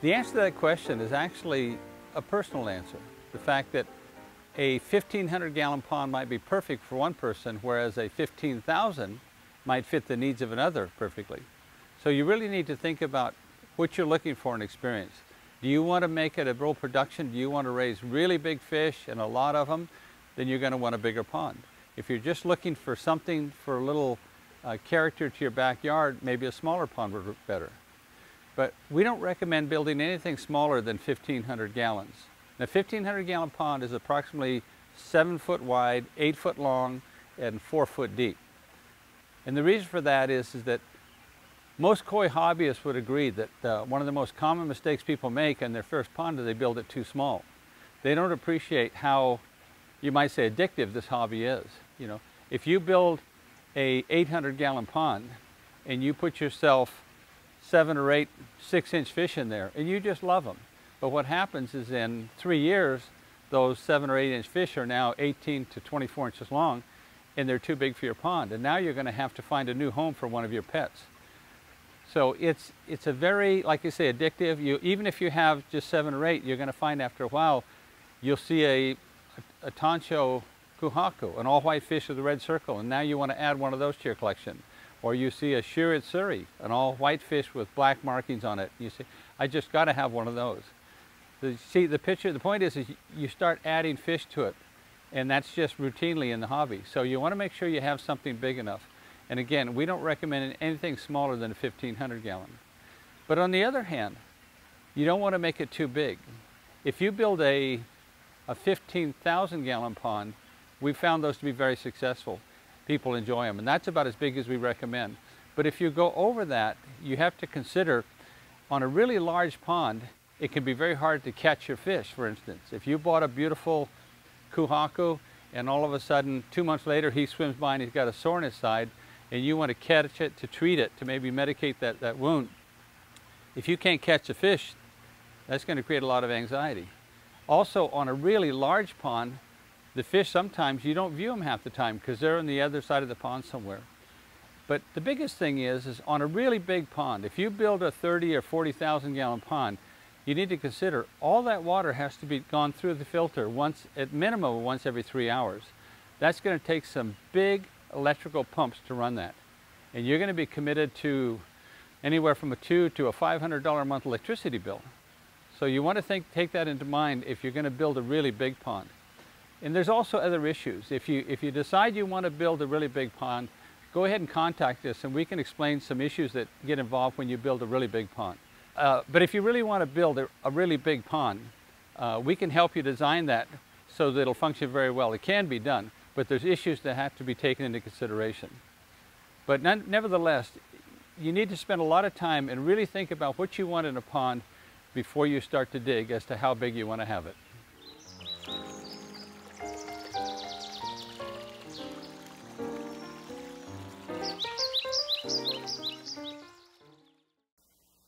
The answer to that question is actually a personal answer. The fact that a 1,500-gallon pond might be perfect for one person, whereas a 15,000 might fit the needs of another perfectly. So you really need to think about what you're looking for in experience. Do you want to make it a real production? Do you want to raise really big fish and a lot of them? Then you're going to want a bigger pond. If you're just looking for something for a little character to your backyard, maybe a smaller pond would work better. But we don't recommend building anything smaller than 1,500 gallons. Now, 1,500-gallon pond is approximately 7 foot wide, 8 foot long, and 4 foot deep. And the reason for that is that most koi hobbyists would agree that one of the most common mistakes people make in their first pond is they build it too small. They don't appreciate how, you might say, addictive this hobby is. You know, if you build a 800-gallon pond and you put yourself 7 or 8 6-inch fish in there, and you just love them. But what happens is in 3 years, those 7 or 8-inch fish are now 18 to 24 inches long, and they're too big for your pond. And now you're going to have to find a new home for one of your pets. So it's a very, like you say, addictive. Even if you have just 7 or 8, you're going to find after a while, you'll see a tancho kuhaku, an all-white fish with a red circle, and now you want to add one of those to your collection. Or you see a shiritsuri, an all-white fish with black markings on it. You say, I just got to have one of those. See, the point is you start adding fish to it, and that's just routinely in the hobby. So you want to make sure you have something big enough. And again, we don't recommend anything smaller than a 1,500 gallon. But on the other hand, you don't want to make it too big. If you build a 15,000 gallon pond, we've found those to be very successful. People enjoy them, and that's about as big as we recommend. But if you go over that, you have to consider, on a really large pond, it can be very hard to catch your fish, for instance. If you bought a beautiful kuhaku, and all of a sudden, 2 months later, he swims by and he's got a sore on his side, and you want to catch it to treat it, to maybe medicate that wound. If you can't catch a fish, that's going to create a lot of anxiety. Also, on a really large pond, the fish sometimes you don't view them half the time because they're on the other side of the pond somewhere. But the biggest thing is on a really big pond, if you build a 30 or 40,000 gallon pond, you need to consider all that water has to be gone through the filter at minimum once every 3 hours. That's going to take some big electrical pumps to run that. And you're going to be committed to anywhere from a $200 to a $500 a month electricity bill. So you want to take that into mind if you're going to build a really big pond. And there's also other issues. If you decide you want to build a really big pond, go ahead and contact us and we can explain some issues that get involved when you build a really big pond. But if you really want to build a really big pond, we can help you design that so that it'll function very well. It can be done, but there's issues that have to be taken into consideration. But nevertheless, you need to spend a lot of time and really think about what you want in a pond before you start to dig as to how big you want to have it.